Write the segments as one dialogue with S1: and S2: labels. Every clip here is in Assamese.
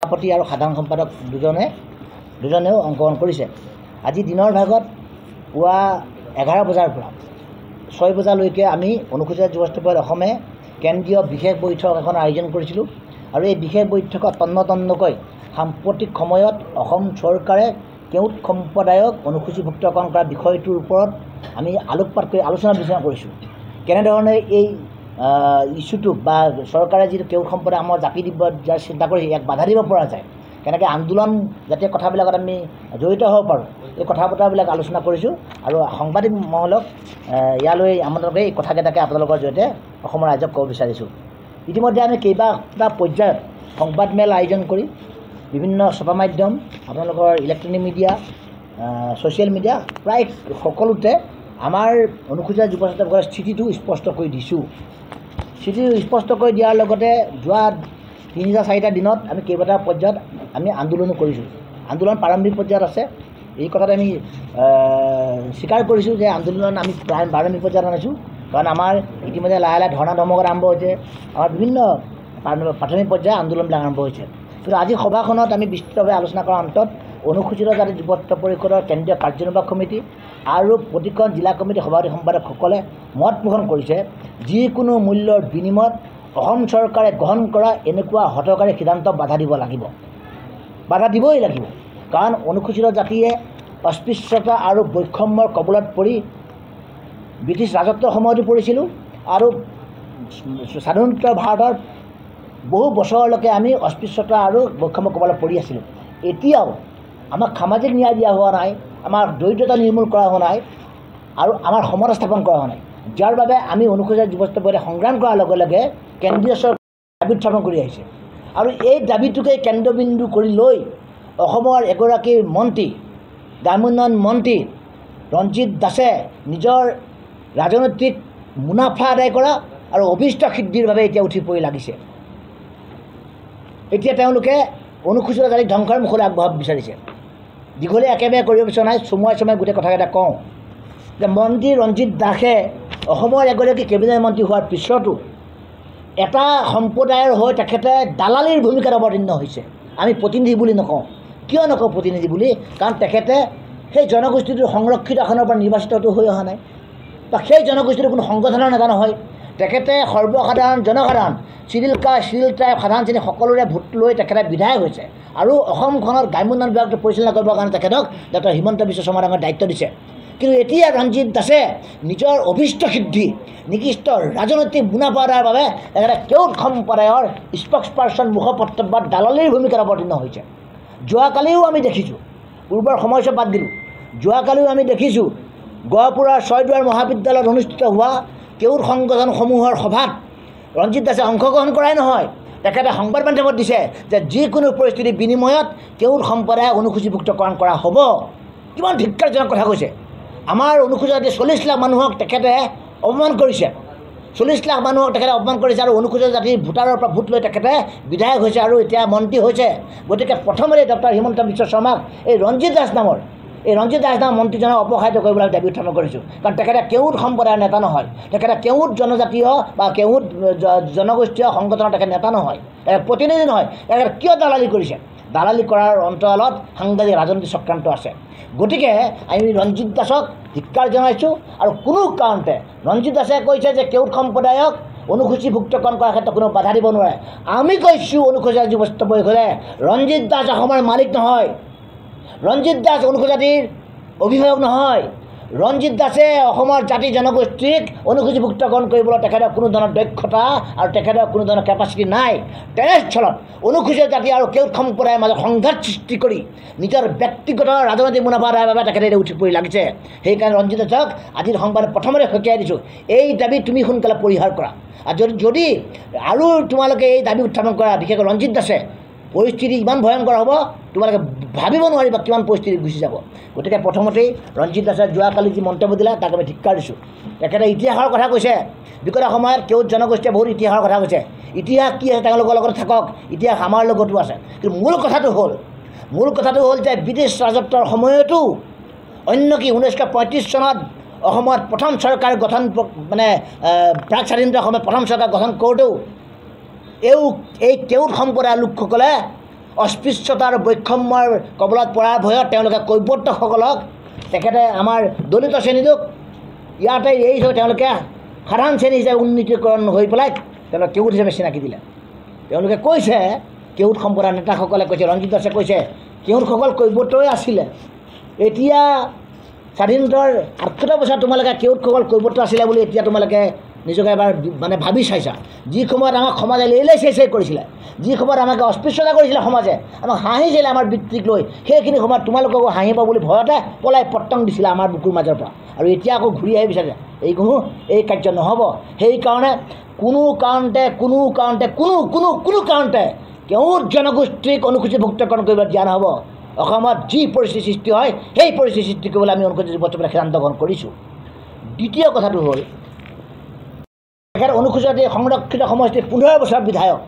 S1: সভাপতি আৰু সাধাৰণ সম্পাদক দুজনেও অংশগ্ৰহণ কৰিছে। আজি দিনৰ ভাগত পুৱা 11 বজাৰ পৰা 6 বজালৈকে আমি অনুসূচিত যুৱস্থাপন অসমে কেন্দ্ৰীয় বিশেষ বৈঠক এখন আয়োজন কৰিছিলোঁ আৰু এই বিশেষ বৈঠকত তন্নতন্নকৈ সাম্প্ৰতিক সময়ত অসম চৰকাৰে কেওট সম্প্ৰদায়ক অনুসূচীভুক্তকৰণ কৰা বিষয়টোৰ ওপৰত আমি আলোকপাত কৰি আলোচনা বিচনা কৰিছোঁ। কেনেধৰণে এই ইস্যুটোক বা চৰকাৰে যিটো কেওট সম্প্ৰদায় আমাৰ জাপি দিব যাৰ চিন্তা কৰি ইয়াক বাধা দিব পৰা যায়, কেনেকৈ আন্দোলন জাতীয় কথাবিলাকত আমি জড়িত হ'ব পাৰোঁ, এই কথা বতৰাবিলাক আলোচনা কৰিছোঁ আৰু সাংবাদিক মহলক ইয়ালৈ আমন্ত্ৰণ কৰি এই কথাকেইটাকে আপোনালোকৰ জৰিয়তে অসমৰ ৰাইজক ক'ব বিচাৰিছোঁ। ইতিমধ্যে আমি কেইবাটা পৰ্যায়ত সংবাদমেল আয়োজন কৰি বিভিন্ন ছপা মাধ্যম, আপোনালোকৰ ইলেক্ট্ৰনিক মিডিয়া, ছ'চিয়েল মিডিয়া প্ৰায় সকলোতে আমাৰ অনুসূচিত যুৱস্থাপকৰ স্থিতিটো স্পষ্ট কৰি দিছোঁ। স্থিতিটো স্পষ্ট কৰি দিয়াৰ লগতে যোৱা 3-4টা দিনত আমি কেইবাটা পৰ্যায়ত আমি আন্দোলনো কৰিছোঁ। আন্দোলন প্ৰাৰম্ভিক পৰ্যায়ত আছে, এই কথাত আমি স্বীকাৰ কৰিছোঁ যে আন্দোলন আমি প্ৰাৰম্ভিক পৰ্যায়ত আনিছোঁ, কাৰণ আমাৰ ইতিমধ্যে লাহে লাহে ধৰ্ণা ধৰ্মঘট আৰম্ভ হৈছে, আমাৰ বিভিন্ন প্ৰাথমিক পৰ্যায়ৰ আন্দোলনবিলাক আৰম্ভ হৈছে। কিন্তু আজি সভাখনত আমি বিস্তৃতভাৱে আলোচনা কৰাৰ অন্তত অনুসূচিত জাতি যুৱত্ব পৰিষদৰ কেন্দ্ৰীয় কাৰ্যনিৰ্বাহক সমিতি আৰু প্ৰতিখন জিলা কমিটি সভাপতি সম্পাদকসকলে মত পোষণ কৰিছে, যিকোনো মূল্যৰ বিনিময়ত অসম চৰকাৰে গ্ৰহণ কৰা এনেকুৱা হঠকাৰী সিদ্ধান্ত বাধা দিব লাগিব, বাধা দিবই লাগিব। কাৰণ অনুসূচিত জাতিয়ে অস্পৃশ্যতা আৰু বৈষম্যৰ কবলত পৰি ব্ৰিটিছ ৰাজত্বৰ সময়তো পৰিছিলোঁ আৰু স্বাধীনোত্তৰ ভাৰতৰ বহু বছৰলৈকে আমি অস্পৃশ্যতা আৰু বৈষম্যৰ কবলত পৰি আছিলোঁ। এতিয়াও আমাক সামাজিক ন্যায় দিয়া হোৱা নাই, আমাৰ দৰিদ্ৰতা নিৰ্মূল কৰা হোৱা নাই আৰু আমাৰ সমতা স্থাপন কৰা হোৱা নাই, যাৰ বাবে আমি অনুসূচিত যুৱস্থাপনে সংগ্ৰাম কৰাৰ লগে লগে কেন্দ্ৰীয় চৰকাৰে দাবী উত্থাপন কৰি আহিছে। আৰু এই দাবীটোকে কেন্দ্ৰবিন্দু কৰি লৈ অসমৰ এগৰাকী মন্ত্ৰী, গ্ৰামোন্নয়ন মন্ত্ৰী ৰঞ্জিত দাসে নিজৰ ৰাজনৈতিক মুনাফা আদায় কৰা আৰু অভিষ্ট সিদ্ধিৰ বাবে এতিয়া উঠি পৰি লাগিছে। এতিয়া তেওঁলোকে অনুসূচিত জাতিক ধ্বংসৰ মুখলৈ আগবঢ়াব বিচাৰিছে। দীঘলীয়া একেবাৰে কৰিব বিচৰা নাই, চমুৱাই গোটেই কথাকেইটা কওঁ যে মন্ত্ৰী ৰঞ্জিত দাসে অসমৰ এগৰাকী কেবিনেট মন্ত্ৰী হোৱাৰ পিছতো এটা সম্প্ৰদায়ৰ হৈ তেখেতে দালালিৰ ভূমিকাত অৱতীৰ্ণ হৈছে। আমি প্ৰতিনিধি বুলি নকওঁ, কিয় নকওঁ প্ৰতিনিধি বুলি, কাৰণ তেখেতে সেই জনগোষ্ঠীটোৰ সংৰক্ষিত আসনৰ পৰা নিৰ্বাচিতটো হৈ অহা নাই বা সেই জনগোষ্ঠীটোৰ কোনো সংগঠনৰ নেতা নহয়। তেখেতে সৰ্বসাধাৰণ জনসাধাৰণ চিডিউল কাষ্ট, চিডিউল ট্ৰাইব, সাধাৰণ শ্ৰেণী সকলোৰে ভোট লৈ তেখেতে বিধায়ক হৈছে আৰু অসমখনৰ গ্ৰাম্যোন্নয়ন বিভাগটো পৰিচালনা কৰিবৰ কাৰণে তেখেতক ডক্টৰ হিমন্ত বিশ্ব শৰ্মা ডাঙৰীয়াই দায়িত্ব দিছে। কিন্তু এতিয়া ৰঞ্জিত দাসে নিজৰ অভিষ্ট সিদ্ধি, নিকৃষ্ট ৰাজনৈতিক মুনাফা আদায়ৰ বাবে তেখেতে কেওট সম্প্ৰদায়ৰ স্পক্স পাৰ্চন, মুখপত্ৰ বা দালালিৰ ভূমিকাত অৱতীৰ্ণ হৈছে। যোৱাকালিও আমি দেখিছোঁ, পূৰ্বৰ সময়ছোৱা বাদ দিলোঁ, যোৱাকালিও আমি দেখিছোঁ গহপুৰৰ ছয়দুৱাৰ মহাবিদ্যালয়ত অনুষ্ঠিত হোৱা কেওট সংগঠনসমূহৰ সভাত ৰঞ্জিত দাসে অংশগ্ৰহণ কৰাই নহয়, তেখেতে সংবাদ মাধ্যমত দিছে যে যিকোনো পৰিস্থিতিৰ বিনিময়ত কেওট সম্প্ৰদায় অনুসূচীভুক্তকৰণ কৰা হ'ব। কিমান ধিক্কাৰজনক কথা কৈছে। আমাৰ অনুসূচিত জাতিৰ 40 লাখ মানুহক তেখেতে অপমান কৰিছে, 40 লাখ মানুহক তেখেতে অপমান কৰিছে আৰু অনুসূচিত জাতিৰ ভোটাৰৰ পৰা ভোট লৈ তেখেতে বিধায়ক হৈছে আৰু এতিয়া মন্ত্ৰী হৈছে। গতিকে প্ৰথমতে ডক্টৰ হিমন্ত বিশ্ব শৰ্মাক এই ৰঞ্জিত দাস নামৰ মন্ত্ৰীজনক অপসাৰিত কৰিবলৈ দাবী উত্থাপন কৰিছোঁ। কাৰণ তেখেতে কেওট সম্প্ৰদায়ৰ নেতা নহয়, তেখেতে কেওট জনজাতীয় বা কেওট জনগোষ্ঠীয় সংগঠনৰ তেখেত নেতা নহয়, প্ৰতিনিধি নহয়। তেখেতে কিয় দালালি কৰিছে? দালালি কৰাৰ অন্তৰালত সাংঘাতিক ৰাজনৈতিক চক্ৰান্ত আছে। গতিকে আমি ৰঞ্জিত দাসক ধিক্কাৰ জনাইছোঁ আৰু কোনো কাৰণতে ৰঞ্জিত দাসে কৈছে যে কেওট সম্প্ৰদায়ক অনুসূচীভুক্তকৰণ কৰাৰ ক্ষেত্ৰত কোনো বাধা দিব নোৱাৰে। আমি কৈছোঁ অনুসূচিত যুৱস্থাপন পৰিষদে ৰঞ্জিত দাস অসমৰ মালিক নহয়, ৰঞ্জিত দাস অনুসূচিত জাতিৰ অভিভাৱক নহয়। ৰঞ্জিত দাসে অসমৰ জাতি জনগোষ্ঠীক অনুসূচীভুক্তকৰণ কৰিবলৈ তেখেতৰ কোনো ধৰণৰ দক্ষতা আৰু তেখেতৰ কোনো ধৰণৰ কেপাচিটি নাই। তেনেস্থলত অনুসূচিত জাতি আৰু কেওট সম্প্ৰদায়ৰ মাজত সংঘাত সৃষ্টি কৰি নিজৰ ব্যক্তিগত ৰাজনৈতিক মুনাফা আদায়ৰ বাবে তেখেতে এতিয়া উঠি পৰি লাগিছে। সেইকাৰণে ৰঞ্জিত দাসক আজিৰ সংবাদত প্ৰথমতে সকীয়াই দিছোঁ, এই দাবী তুমি সোনকালে পৰিহাৰ কৰা। আৰু যদি আৰু তোমালোকে এই দাবী উত্থাপন কৰা, বিশেষকৈ ৰঞ্জিত দাসে, পৰিস্থিতি ইমান ভয়ংকৰ হ'ব তোমালোকে ভাবিব নোৱাৰিবা কিমান পৰিস্থিতি গুচি যাব। গতিকে প্ৰথমতেই ৰঞ্জিত দাসে যোৱাকালি যি মন্তব্য দিলে তাক আমি ধিক্কাৰ দিছোঁ। তেখেতে ইতিহাসৰ কথা কৈছে, বিগত সময়ত কেওট জনগোষ্ঠীয়ে বহুত ইতিহাসৰ কথা কৈছে। ইতিহাস কি আছে তেওঁলোকৰ লগত থাকক, ইতিহাস আমাৰ লগতো আছে। কিন্তু মূল কথাটো হ'ল যে ব্ৰিটিছ ৰাজত্বৰ সময়তো অন্য কি 1935 চনত অসমত প্ৰথম চৰকাৰ গঠন প্ৰাক স্বাধীনতাৰ সময়ত প্ৰথম চৰকাৰ গঠন কৰোঁতেও এই কেওট সম্প্ৰদায়ৰ লোকসকলে অস্পৃশ্যতাৰ বৈষম্যৰ কবলত পৰাৰ ভয়ত তেওঁলোকে কৈৱৰ্তসকলক তেখেতে আমাৰ দলিত শ্ৰেণীটোক ইয়াতে এই তেওঁলোকে সাধাৰণ শ্ৰেণী হিচাপে উন্নীতকৰণ হৈ পেলাই তেওঁলোকে কেউট হিচাপে চিনাকি দিলে। তেওঁলোকে কৈছে, কেউট সম্প্ৰদায়ৰ নেতাসকলে কৈছে, ৰঞ্জিত দাসে কৈছে, কেউটসকল কৈৱৰ্তই আছিলে। এতিয়া স্বাধীনতাৰ ৭৮ বছৰ তোমালোকে কেউটসকল কৈৱৰ্ত আছিলে বুলি এতিয়া তোমালোকে নিজকে এবাৰ মানে ভাবি চাইছা। যি সময়ত আমাক সমাজে লেইলাই চেই কৰিছিলে, যি সময়ত আমাক অস্পৃশ্যতা কৰিছিলে সমাজে, আমাক হাঁহিছিলে আমাৰ বৃত্তিক লৈ, সেইখিনি সময়ত তোমালোককো হাঁহিব বুলি ভয়তে পলাই পত্তং দিছিলে আমাৰ বুকুৰ মাজৰ পৰা। আৰু এতিয়া আকৌ ঘূৰি আহি বিচাৰে এই কাৰ্য নহ'ব। সেইকাৰণে কোনো কাৰণতে কেউট জনগোষ্ঠীক অনুসূচীভুক্তকৰণ কৰিব দিয়া নহ'ব। অসমত যি পৰিস্থিতি সৃষ্টি হয় সেই পৰিস্থিতি সৃষ্টি কৰিবলৈ আমি অনুসূচিত বৰ্তমানে সিদ্ধান্ত গ্ৰহণ কৰিছোঁ। দ্বিতীয় কথাটো হ'ল, তেখেত অনুসূচিত জাতি সংৰক্ষিত সমষ্টিৰ 15 বছৰ বিধায়ক,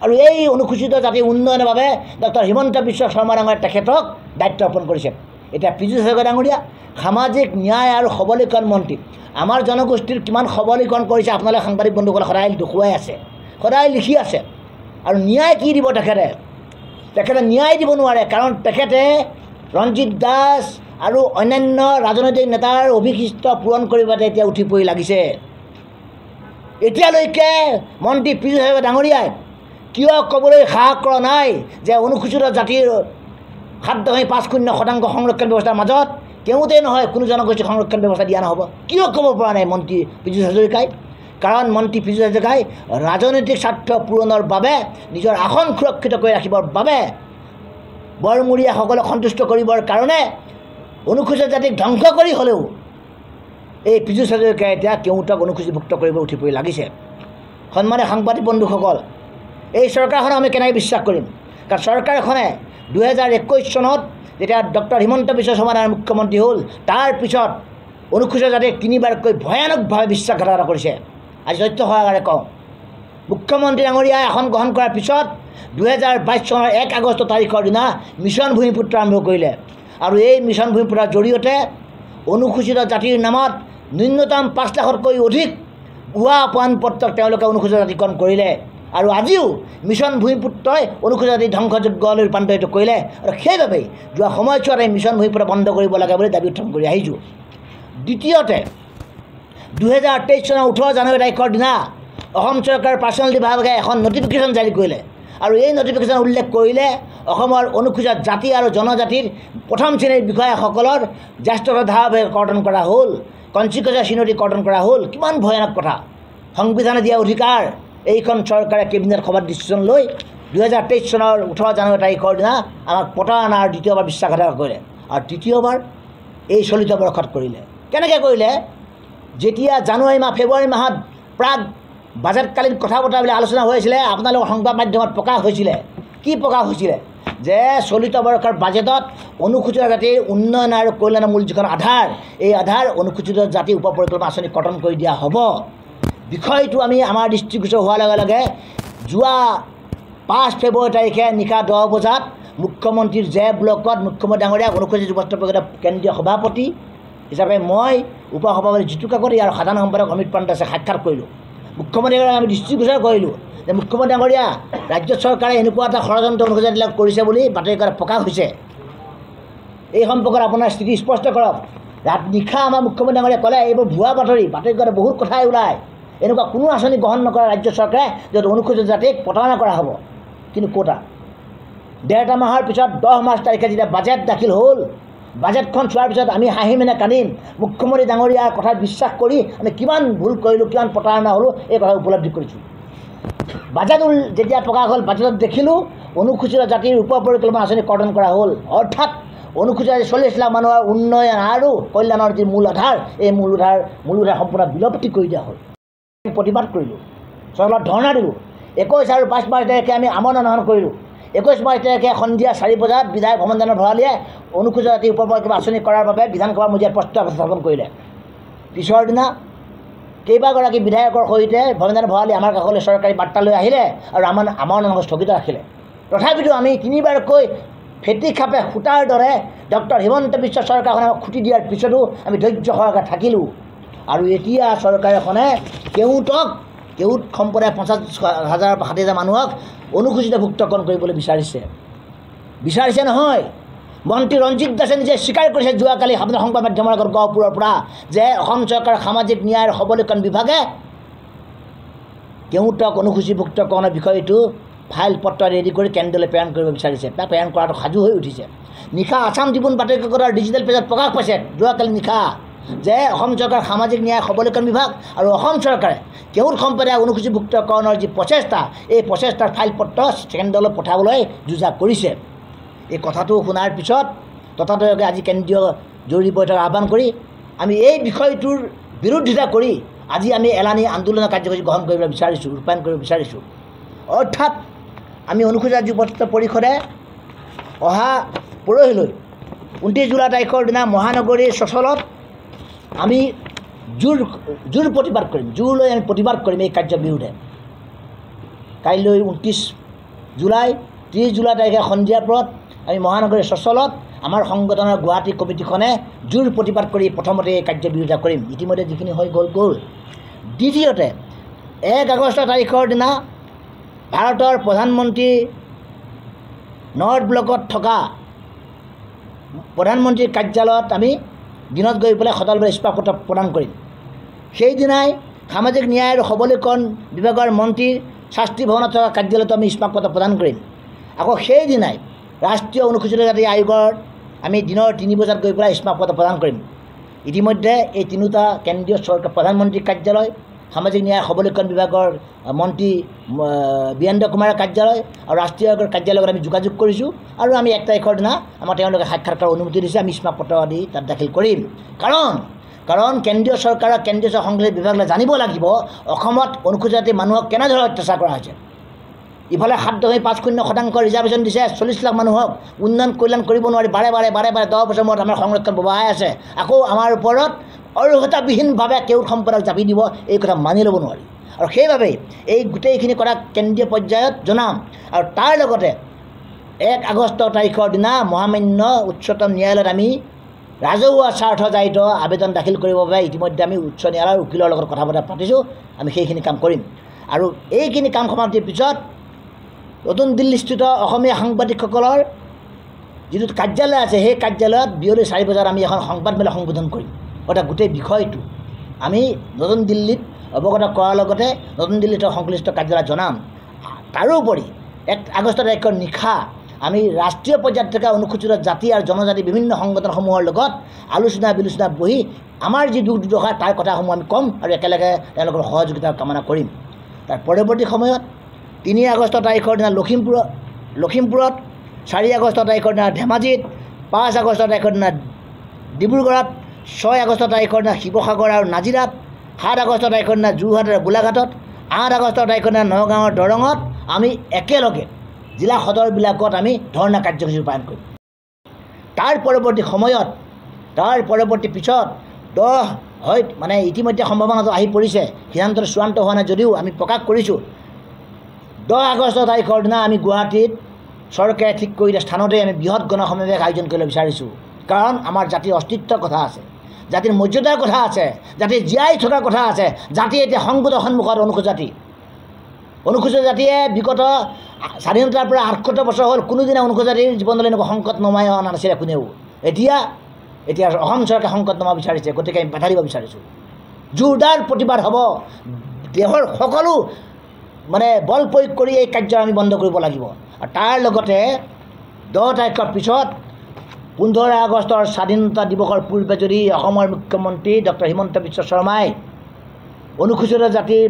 S1: আৰু এই অনুসূচিত জাতিৰ উন্নয়নৰ বাবে ডক্টৰ হিমন্ত বিশ্ব শৰ্মা ডাঙৰীয়াই তেখেতক দায়িত্ব অৰ্পণ কৰিছে। এতিয়া পীযুষ হাজৰিকা ডাঙৰীয়া সামাজিক ন্যায় আৰু সবলীকৰণ মন্ত্ৰী, আমাৰ জনগোষ্ঠীৰ কিমান সবলীকৰণ কৰিছে আপোনালোকে সাংবাদিক বন্ধুসকলে সদায় দেখুৱাই আছে, সদায় লিখি আছে। আৰু ন্যায় কি দিব তেখেতে ন্যায় দিব নোৱাৰে, কাৰণ তেখেতে ৰঞ্জিত দাস আৰু অন্যান্য ৰাজনৈতিক নেতাৰ অভিশিষ্ট পূৰণ কৰিবলৈ এতিয়া উঠি পৰি লাগিছে। এতিয়ালৈকে মন্ত্ৰী পীযুষ হাজৰিকা ডাঙৰীয়াই কিয় ক'বলৈ সাহস কৰা নাই যে অনুসূচিত জাতিৰ 7.50% সংৰক্ষণ ব্যৱস্থাৰ মাজত কেউতেই নহয় কোনো জনগোষ্ঠীৰ সংৰক্ষণ ব্যৱস্থা দিয়া নহ'ব? কিয় ক'ব পৰা নাই মন্ত্ৰী পীযুষ হাজৰিকাই? কাৰণ মন্ত্ৰী পীযুষ হাজৰিকাই ৰাজনৈতিক স্বাৰ্থ পূৰণৰ বাবে, নিজৰ আসন সুৰক্ষিত কৰি ৰাখিবৰ বাবে, বৰমূৰীয়াসকলক সন্তুষ্ট কৰিবৰ কাৰণে অনুসূচিত জাতিক ধ্বংস কৰি হ'লেও এই পীযুষ হাজৰিকাই এতিয়া কেউটক অনুসূচীভুক্ত কৰিব উঠি পৰি লাগিছে। সন্মানীয় সাংবাদিক বন্ধুসকল, এই চৰকাৰখনক আমি কেনেকৈ বিশ্বাস কৰিম? কাৰণ চৰকাৰখনে 2021 চনত যেতিয়া ডক্টৰ হিমন্ত বিশ্ব শৰ্মা ডাঙৰীয়া মুখ্যমন্ত্ৰী হ'ল, তাৰ পিছত অনুসূচিত জাতিক 3বাৰকৈ ভয়ানকভাৱে বিশ্বাসঘাতকতা কৰিছে। আজি তথ্য সহকাৰে কওঁ, মুখ্যমন্ত্ৰী ডাঙৰীয়াই আসন গ্ৰহণ কৰাৰ পিছত 2022 চনৰ 1 আগষ্ট তাৰিখৰ দিনা মিছন ভূমিপুত্ৰ আৰম্ভ কৰিলে। আৰু এই মিছন ভূমিপুত্ৰৰ জৰিয়তে অনুসূচিত জাতিৰ নামত ন্যূনতম 5 লাখতকৈ অধিক ভুৱা প্ৰমাণপত্ৰক তেওঁলোকে অনুসূচিত জাতিকৰণ কৰিলে। আৰু আজিও মিছন ভূমিপুত্ৰই অনুসূচিত জাতি ধ্বংসযোগ্যলৈ ৰূপান্তৰিত কৰিলে। আৰু সেইবাবেই যোৱা সময়ছোৱাত এই মিছন ভূমিপুত্ৰ বন্ধ কৰিব লাগে বুলি দাবী উত্থাপন কৰি আহিছোঁ। দ্বিতীয়তে 2023 চনৰ 18 জানুৱাৰী তাৰিখৰ দিনা অসম চৰকাৰৰ পাৰ্চনেল বিভাগে এখন নটিফিকেশ্যন জাৰি কৰিলে। আৰু এই নটিফিকেশ্যন উল্লেখ কৰিলে অসমৰ অনুসূচিত জাতি আৰু জনজাতিৰ প্ৰথম শ্ৰেণীৰ বিষয়াসকলৰ জ্যেষ্ঠতা ধাৰাভাৱে কৰ্তন কৰা হ'ল, কনচিকুৱেঞ্চিয়েল চিনৰি কৰ্তন কৰা হ'ল। কিমান ভয়ানক কথা! সংবিধানে দিয়া অধিকাৰ এইখন চৰকাৰে কেবিনেট সভাত ডিচিশ্যন লৈ 2023 চনৰ 18 জানুৱাৰী তাৰিখৰ দিনা আমাক প্ৰতাৰণা আৰু দ্বিতীয়বাৰ বিশ্বাসঘাতকতা কৰিলে। আৰু তৃতীয়বাৰ এই চলিত বৰ্ষত কৰিলে। কেনেকৈ কৰিলে? যেতিয়া ফেব্ৰুৱাৰী মাহত প্ৰাক বাজেটকালীন কথা বতৰাবিলাক আলোচনা হৈ আছিলে, আপোনালোকৰ সংবাদ মাধ্যমত প্ৰকাশ হৈছিলে। কি প্ৰকাশ হৈছিলে? যে চলিত বৰ্ষৰ বাজেটত অনুসূচিত জাতিৰ উন্নয়ন আৰু কল্যাণৰ মূল যিখন আধাৰ, এই আধাৰ অনুসূচিত জাতি উপ পৰিকল্পনা আঁচনি কৰ্তন কৰি দিয়া হ'ব। বিষয়টো আমি আমাৰ দৃষ্টিগোচৰ হোৱাৰ লগে লগে যোৱা 5 ফেব্ৰুৱাৰী তাৰিখে নিশা 10 বজাত মুখ্যমন্ত্ৰীৰ জে ব্লকত মুখ্যমন্ত্ৰী ডাঙৰীয়াক অনুসূচিত যুৱস্ত পৰিষদৰ কেন্দ্ৰীয় সভাপতি হিচাপে মই, উপ সভাপতি জিতু কাকতি আৰু সাধাৰণ সম্পাদক অমিত পাণ্ডে সাক্ষাৎ কৰিলোঁ। মুখ্যমন্ত্ৰী ডাঙৰীয়াক আমি দৃষ্টিগোচৰ কৰিলোঁ যে মুখ্যমন্ত্ৰী ডাঙৰীয়া, ৰাজ্য চৰকাৰে এনেকুৱা এটা ষড়যন্ত্ৰ অনুসূচিত জাতিক কৰিছে বুলি বাতৰিকাকতত প্ৰকাশ হৈছে। এই সম্পৰ্কত আপোনাৰ স্থিতি স্পষ্ট কৰক। নিশা আমাৰ মুখ্যমন্ত্ৰী ডাঙৰীয়াই ক'লে এইবোৰ ভুৱা বাতৰিকাকতত বহুত কথাই ওলায়, এনেকুৱা কোনো আঁচনি গ্ৰহণ নকৰে ৰাজ্য চৰকাৰে য'ত অনুসূচিত জাতিক প্ৰতাৰণা কৰা হ'ব। কিন্তু ক'তা 1.5 মাহৰ পিছত 10 মাৰ্চ তাৰিখে যেতিয়া বাজেট দাখিল হ'ল, বাজেটখন চোৱাৰ পিছত আমি হাঁহি মেনে কান্দিম। মুখ্যমন্ত্ৰী ডাঙৰীয়াৰ কথা বিশ্বাস কৰি আমি কিমান ভুল কৰিলোঁ, কিমান প্ৰতাৰণা হ'লোঁ, এই কথা উপলব্ধি কৰিছোঁ। বাজেট যেতিয়া প্ৰকাশ হ'ল, বাজেটত দেখিলোঁ অনুসূচিত জাতিৰ উপ পৰিকল্পনা আঁচনি কৰ্তন কৰা হ'ল। অৰ্থাৎ অনুসূচিত 40 লাখ মানুহৰ উন্নয়ন আৰু কল্যাণৰ যি মূল আধাৰ, এই মূল আধাৰ সম্পূৰ্ণ বিলুপ্তি কৰি দিয়া হ'ল। প্ৰতিবাদ কৰিলোঁ, চৰকাৰত ধৰ্ণা দিলোঁ। 21 আৰু 22 মাৰ্চ তাৰিখে আমি আমৰণ অনশন কৰিলোঁ। 21 মাৰ্চ তাৰিখে সন্ধিয়া 4 বজাত বিধায়ক ভৱনদানৰ ভঁৰালীয়ে অনুসূচিত জাতি উপ পৰিকল্পনা আঁচনি কৰাৰ বাবে বিধানসভাৰ মজিয়াত প্ৰস্তাৱ উত্থাপন কৰিলে। পিছৰ দিনা কেইবাগৰাকী বিধায়কৰ সৈতে ভৱনদানৰ ভঁৰালী আমাৰ কাষলৈ চৰকাৰী বাৰ্তা লৈ আহিলে আৰু আমৰণ অনশন স্থগিত ৰাখিলে। তথাপিতো আমি 3বাৰকৈ ফেটি খাপে সূতাৰ দৰে ডক্টৰ হিমন্ত বিশ্ব চৰকাৰখনে আমাক খুটি দিয়াৰ পিছতো আমি ধৈৰ্য সহকাৰে থাকিলোঁ। আৰু এতিয়া চৰকাৰখনে কেউট সম্প্ৰদায় 50,000-60,000 মানুহক অনুসূচিতভুক্তকৰণ কৰিবলৈ বিচাৰিছে। বিচাৰিছে নহয়। মন্ত্ৰী ৰঞ্জিত দাসে নিজে স্বীকাৰ কৰিছে যোৱাকালি আপোনাৰ সংবাদ মাধ্যমৰ আগত গহপুৰৰ পৰা যে অসম চৰকাৰৰ সামাজিক ন্যায় আৰু সবলীকৰণ বিভাগে কেওঁটক অনুসূচীভুক্তকৰণৰ বিষয়টো ফাইল পত্ৰ ৰেডি কৰি কেন্দ্ৰলৈ প্ৰেৰণ কৰিব বিচাৰিছে। প্ৰেৰণ কৰাটো সাজু হৈ উঠিছে। নিশা আছাম ট্ৰিবিউন বাতৰি কাকতৰ ডিজিটেল পেজত প্ৰকাশ পাইছে যোৱাকালি নিশা যে অসম চৰকাৰৰ সামাজিক ন্যায় সবলীকৰণ বিভাগ আৰু অসম চৰকাৰে কেওঁট সম্প্ৰদায় অনুসূচীভুক্তকৰণৰ যি প্ৰচেষ্টা, এই প্ৰচেষ্টাৰ ফাইল পত্ৰ কেন্দ্ৰলৈ পঠাবলৈ যোজা কৰিছে। এই কথাটো শুনাৰ পিছত তথাৰ্থকে আজি কেন্দ্ৰীয় জৰুৰী বৈঠক আহ্বান কৰি আমি এই বিষয়টোৰ বিৰোধিতা কৰি আজি আমি এলানি আন্দোলনৰ কাৰ্যসূচী গ্ৰহণ কৰিব বিচাৰিছোঁ, ৰূপায়ণ কৰিব বিচাৰিছোঁ। অৰ্থাৎ আমি অনুসূচিত জাতি উপস্থিত পৰিষদে অহা পৰহিলৈ 29 জুলাই তাৰিখৰ দিনা মহানগৰীৰ চচলত আমি জোৰ প্ৰতিবাদ কৰিম, জোৰ লৈ আমি প্ৰতিবাদ কৰিম এই কাৰ্যৰ বিৰুদ্ধে। কাইলৈ 29 জুলাই 30 জুলাই তাৰিখে সন্ধিয়াৰ পৰত আমি মহানগৰীৰ চচলত আমাৰ সংগঠনৰ গুৱাহাটী কমিটিখনে জোৰ প্ৰতিবাদ কৰি প্ৰথমতে এই কাৰ্যৰ বিৰোধিতা কৰিম। ইতিমধ্যে যিখিনি হৈ গ'ল। দ্বিতীয়তে 1 আগষ্ট তাৰিখৰ দিনা ভাৰতৰ প্ৰধানমন্ত্ৰী নৰ্থ ব্লকত থকা প্ৰধানমন্ত্ৰীৰ কাৰ্যালয়ত আমি দিনত গৈ পেলাই সদলভাৱে ইস্পাপত্ৰ প্ৰদান কৰিম। সেইদিনাই সামাজিক ন্যায় আৰু সবলীকৰণ বিভাগৰ মন্ত্ৰীৰ শাস্তি ভৱনত থকা কাৰ্যালয়তো আমি ইস্পাপত্ৰ প্ৰদান কৰিম। আকৌ সেইদিনাই ৰাষ্ট্ৰীয় অনুসূচিত জাতি আয়োগৰ আমি দিনৰ 3 বজাত গৈ পেলাই ইস্পাপত্ৰ প্ৰদান কৰিম। ইতিমধ্যে এই তিনিওটা কেন্দ্ৰীয় চৰকাৰ প্ৰধানমন্ত্ৰীৰ কাৰ্যালয়, সামাজিক ন্যায় সবলীকৰণ বিভাগৰ মন্ত্ৰী বীৰেন্দ্ৰ কুমাৰৰ কাৰ্যালয় আৰু ৰাষ্ট্ৰীয় আয়োগৰ কাৰ্যালয়ত আমি যোগাযোগ কৰিছোঁ আৰু আমি 1 তাৰিখৰ দিনা আমাৰ তেওঁলোকে সাক্ষাৎকাৰৰ অনুমতি দিছে। আমি ইস্পাপত্ৰ আদি তাত দাখিল কৰিম। কাৰণ কেন্দ্ৰীয় চৰকাৰৰ কেন্দ্ৰীয় সংশ্লিষ্ট বিভাগলৈ জানিব লাগিব অসমত অনুসূচিত জাতিৰ মানুহক কেনেদৰে অত্যাচাৰ কৰা হৈছে। ইফালে 7.50% ৰিজাৰ্ভেশ্যন দিছে 40 লাখ মানুহক, উন্নয়ন কল্যাণ কৰিব নোৱাৰি বাৰে বাৰে 10 বছৰ মূৰত আমাৰ সংৰক্ষণ বঢ়াই আছে। আকৌ আমাৰ ওপৰত অৰ্হতাবিহীনভাৱে কেওঁট সম্প্ৰদায়ক জাপি দিব, এই কথা মানি ল'ব নোৱাৰি। আৰু সেইবাবেই এই গোটেইখিনি কথা কেন্দ্ৰীয় পৰ্যায়ত জনাম। আৰু তাৰ লগতে 1 আগষ্ট তাৰিখৰ দিনা মহামান্য উচ্চতম ন্যায়ালয়ত আমি ৰাজহুৱা স্বাৰ্থজড়িত আবেদন দাখিল কৰিবৰ বাবে ইতিমধ্যে আমি উচ্চ ন্যায়ালয়ৰ উকিলৰ লগত কথা বতৰা পাতিছোঁ। আমি সেইখিনি কাম কৰিম। আৰু এইখিনি কাম সমাপ্তিৰ পিছত নতুন দিল্লীস্থিত অসমীয়া সাংবাদিকসকলৰ যিটো কাৰ্যালয় আছে, সেই কাৰ্যালয়ত বিয়লি 4 বজাত আমি এখন সংবাদমেল সম্বোধন কৰিম। অৰ্থাৎ গোটেই বিষয়টো আমি নতুন দিল্লীত অৱগত কৰাৰ লগতে নতুন দিল্লীত সংশ্লিষ্ট কাৰ্যালয়ত জনাম। তাৰোপৰি 1 আগষ্ট তাৰিখৰ নিশা আমি ৰাষ্ট্ৰীয় পৰ্যায়ত থকা অনুসূচিত জাতি আৰু জনজাতি বিভিন্ন সংগঠনসমূহৰ লগত আলোচনা বিলোচনা বহি আমাৰ যি দুখ দুৰ্দশা তাৰ কথাসমূহ আমি ক'ম আৰু একেলগে তেওঁলোকৰ সহযোগিতা কামনা কৰিম। তাৰ পৰৱৰ্তী সময়ত 3 আগষ্ট তাৰিখৰ দিনা লখিমপুৰত, 4 আগষ্ট তাৰিখৰ দিনা ধেমাজিত, 5 আগষ্ট তাৰিখৰ দিনা ডিব্ৰুগড়ত, 6 আগষ্ট তাৰিখৰ দিনা শিৱসাগৰ আৰু নাজিৰাত, 7 আগষ্ট তাৰিখৰ দিনা যোৰহাট আৰু গোলাঘাটত, 8 আগষ্ট তাৰিখৰ দিনা নগাঁৱৰ দৰঙত আমি একেলগে জিলা সদৰবিলাকত আমি ধৰ্ণা কাৰ্যসূচী ৰূপায়ণ কৰিম। তাৰ পৰৱৰ্তী পিছত 10 হয় মানে ইতিমধ্যে সম্ভাৱনাটো আহি পৰিছে, সিদ্ধান্তটো চূড়ান্ত হোৱা নাই যদিও আমি প্ৰকাশ কৰিছোঁ 10 আগষ্ট তাৰিখৰ দিনা আমি গুৱাহাটীত চৰকাৰে ঠিক কৰি দিয়া স্থানতে আমি বৃহৎ গণসমাৱেশ আয়োজন কৰিব বিচাৰিছোঁ। কাৰণ আমাৰ জাতিৰ অস্তিত্বৰ কথা আছে, জাতিৰ মৰ্যাদাৰ কথা আছে, জাতিৰ জীয়াই থকাৰ কথা আছে। জাতি এতিয়া সংকটৰ সন্মুখত। অনুসূচিত জাতিয়ে বিগত স্বাধীনতাৰ পৰা 78 বছৰ হ'ল কোনোদিনা অনুসূচিত জাতিৰ জীৱনলৈ এনেকুৱা সংকট নমাই অনা নাছিলে কোনেও। এতিয়া অসম চৰকাৰে সংকট নমাব বিচাৰিছে, গতিকে আমি বাধা দিব বিচাৰিছোঁ। জোৰদাৰ প্ৰতিবাদ হ'ব। দেশৰ সকলো বল প্ৰয়োগ কৰি এই কাৰ্য আমি বন্ধ কৰিব লাগিব। আৰু তাৰ লগতে 10 তাৰিখৰ পিছত 15 আগষ্টৰ স্বাধীনতা দিৱসৰ পূৰ্বে যদি অসমৰ মুখ্যমন্ত্ৰী ডক্টৰ হিমন্ত বিশ্ব শৰ্মাই অনুসূচিত জাতিৰ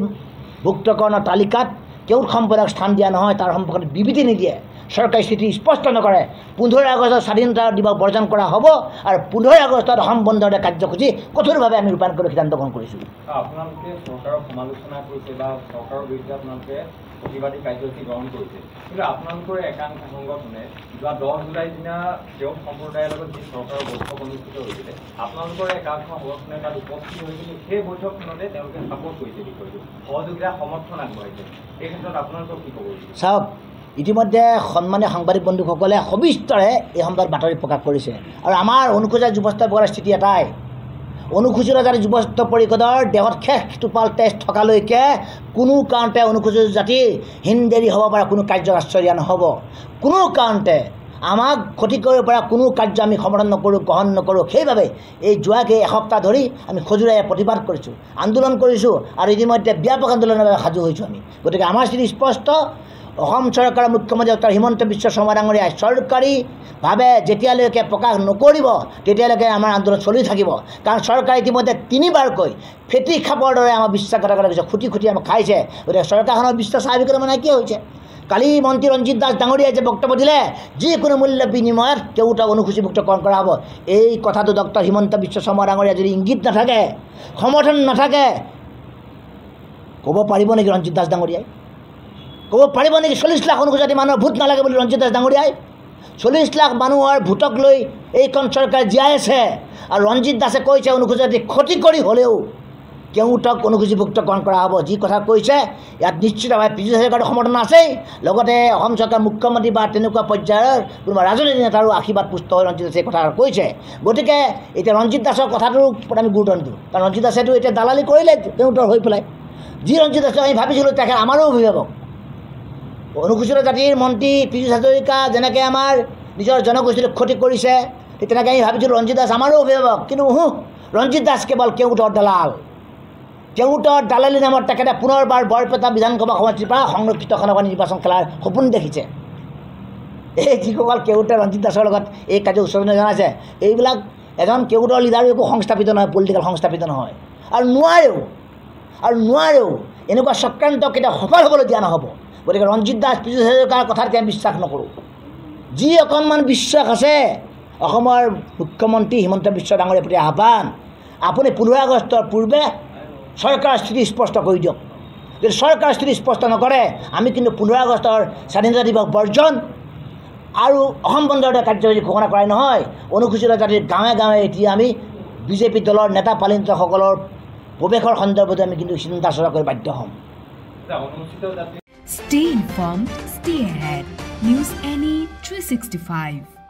S1: ভুক্তকৰণৰ তালিকাত কেওঁট সম্প্ৰদায়ক স্থান দিয়া নহয়, তাৰ সম্পৰ্কত বিবৃতি নিদিয়ে, চৰকাৰী স্থিতি স্পষ্ট নকৰে, 15 আগষ্টত স্বাধীনতা দিৱস বৰ্জন কৰা হ'ব। আৰু 15 আগষ্টত অসম বন্ধৰ কাৰ্যসূচী কঠোৰভাৱে আমি ৰূপায়ণ কৰি সিদ্ধান্ত গ্ৰহণ কৰিছোঁ।
S2: আপোনালোকে চৰকাৰক সমালোচনা কৰিছে বা চৰকাৰৰ বিৰুদ্ধে আপোনালোকে প্ৰতিবাদী কাৰ্যসূচী গ্ৰহণ কৰিছে, কিন্তু আপোনালোকৰ একাংশ সংগঠনে যোৱা 10 জুলাইৰ দিনা কেওঁট সম্প্ৰদায়ৰ লগত যি চৰকাৰৰ বৈঠক অনুষ্ঠিত হৈছিলে, আপোনালোকৰ একাংশ সংগঠনে তাত উপস্থিত হৈছিল। সেই বৈঠকখনতে তেওঁলোকে ছাপোৰ্ট কৰিছে, বিষয়টো সহযোগিতা সমৰ্থন আগবঢ়াইছে। এই ক্ষেত্ৰত আপোনালোকক কি ক'ব?
S1: চাওক, ইতিমধ্যে সন্মানীয় সাংবাদিক বন্ধুসকলে সবিস্তৰে এই সম্পৰ্কত বাতৰি প্ৰকাশ কৰিছে। আৰু আমাৰ অনুসূচিত যুৱস্থ পৰিষদৰ স্থিতি এটাই, অনুসূচিত জাতি যুৱস্থ পৰিষদৰ দেহত শেষ টোপাল তেজ থকালৈকে কোনো কাৰণতে অনুসূচিত জাতি হিনদেৰী হ'ব পৰা কোনো কাৰ্যক আশ্ৰয় দিয়া নহ'ব। কোনো কাৰণতে আমাক ক্ষতি কৰিব পৰা কোনো কাৰ্য আমি সমৰ্থন নকৰোঁ, গ্ৰহণ নকৰোঁ। সেইবাবে এই যোৱাকে এসপ্তাহ ধৰি আমি খজুৱাই প্ৰতিবাদ কৰিছোঁ, আন্দোলন কৰিছোঁ আৰু ইতিমধ্যে ব্যাপক আন্দোলনৰ বাবে সাজু হৈছোঁ আমি। গতিকে আমাৰ স্থিতি স্পষ্ট। অসম চৰকাৰৰ মুখ্যমন্ত্ৰী ডক্টৰ হিমন্ত বিশ্ব শৰ্মা ডাঙৰীয়াই চৰকাৰীভাৱে যেতিয়ালৈকে প্ৰকাশ নকৰিব তেতিয়ালৈকে আমাৰ আন্দোলন চলি থাকিব। কাৰণ চৰকাৰে ইতিমধ্যে 3বাৰকৈ ফেটি খাবৰ দৰে আমাৰ বিশ্বাসঘাতকতা কৰিছে, খুটি খুটি আমাক খাইছে। গতিকে চৰকাৰখনৰ বিশ্বাস স্বাভাৱিকতে নাইকিয়া হৈছে। কালি মন্ত্ৰী ৰঞ্জিত দাস ডাঙৰীয়াই যে বক্তব্য দিলে যিকোনো মূল্য বিনিময়ত কেওটাক অনুসূচীভুক্তকৰণ কৰা হ'ব, এই কথাটো ডক্টৰ হিমন্ত বিশ্ব শৰ্মা ডাঙৰীয়া যদি ইংগিত নাথাকে, সমৰ্থন নাথাকে, ক'ব পাৰিব নেকি ৰঞ্জিত দাস ডাঙৰীয়াই? ক'ব পাৰিব নেকি 40 লাখ অনুসূচিত মানুহৰ ভোট নালাগে বুলি ৰঞ্জিত দাস ডাঙৰীয়াই? 40 লাখ মানুহৰ ভোটক লৈ এইখন চৰকাৰ জীয়াই আছে আৰু ৰঞ্জিত দাসে কৈছে অনুসূচিত ক্ষতি কৰি হ'লেও কেওটাক অনুসূচীভুক্তকৰণ কৰা হ'ব। যি কথা কৈছে ইয়াত নিশ্চিতভাৱে পীযুষ হাজৰিকাৰ সমৰ্থন আছেই, লগতে অসম চৰকাৰ মুখ্যমন্ত্ৰী বা তেনেকুৱা পৰ্যায়ৰ কোনোবা ৰাজনৈতিক নেতাৰো আশীৰ্বাদ পুষ্ট হৈ ৰঞ্জিত দাসে এই কথা কৈছে। গতিকে এতিয়া ৰঞ্জিত দাসৰ কথাটোৰ ওপৰত আমি গুৰুত্ব নিদিওঁ, কাৰণ ৰঞ্জিত দাসেতো এতিয়া দালালি কৰিলে কেওটৰ হৈ পেলাই। যি ৰঞ্জিত দাসক আমি ভাবিছিলোঁ তেখেত আমাৰো অভিভাৱক, অনুসূচিত জাতিৰ মন্ত্ৰী পীযুষ হাজৰিকা যেনেকৈ আমাৰ নিজৰ জনগোষ্ঠীটোক ক্ষতি কৰিছে, ঠিক তেনেকৈ আমি ভাবিছিলোঁ ৰঞ্জিত দাস আমাৰো অভিভাৱক। কিন্তু ৰঞ্জিত দাস কেৱল কেওটৰ দালাল। কেওটৰ দালালি নামত তেখেতে পুনৰবাৰ বৰপেটা বিধানসভা সমষ্টিৰ পৰা সংৰক্ষিত আসনৰ নিৰ্বাচন খেলাৰ সপোন দেখিছে। এই যিসকল কেওটে ৰঞ্জিত দাসৰ লগত এই কাৰ্য উচ্চজনে জনাইছে, এইবিলাক এজন কেওটৰ লিডাৰো একো সংস্থাপিত নহয়, পলিটিকেল সংস্থাপিত নহয় আৰু নোৱাৰেও এনেকুৱা চক্ৰান্ত কেতিয়াও সফল হ'বলৈ দিয়া নহ'ব। গতিকে ৰঞ্জিত দাস পীযুষ হাজৰিকাৰ কথাত আমি বিশ্বাস নকৰোঁ। যি অকণমান বিশ্বাস আছে, অসমৰ মুখ্যমন্ত্ৰী হিমন্ত বিশ্ব ডাঙৰীয়াৰ প্ৰতি আহ্বান, আপুনি 15 আগষ্টৰ পূৰ্বে চৰকাৰৰ স্থিতি স্পষ্ট কৰি দিয়ক। যদি চৰকাৰৰ স্থিতি স্পষ্ট নকৰে আমি কিন্তু 15 আগষ্টৰ স্বাধীনতা দিৱস বৰ্জন আৰু অসম বন্ধৰ দৰে কাৰ্যসূচী ঘোষণা কৰাই নহয়, অনুসূচিত জাতিৰ গাঁৱে গাঁৱে এতিয়া আমি বিজেপি দলৰ নেতা পালিতসকলৰ প্ৰৱেশৰ সন্দৰ্ভত আমি কিন্তু চিন্তা চৰ্চা কৰি বাধ্য হ'ম।
S3: Stay informed, stay ahead. News NE 365.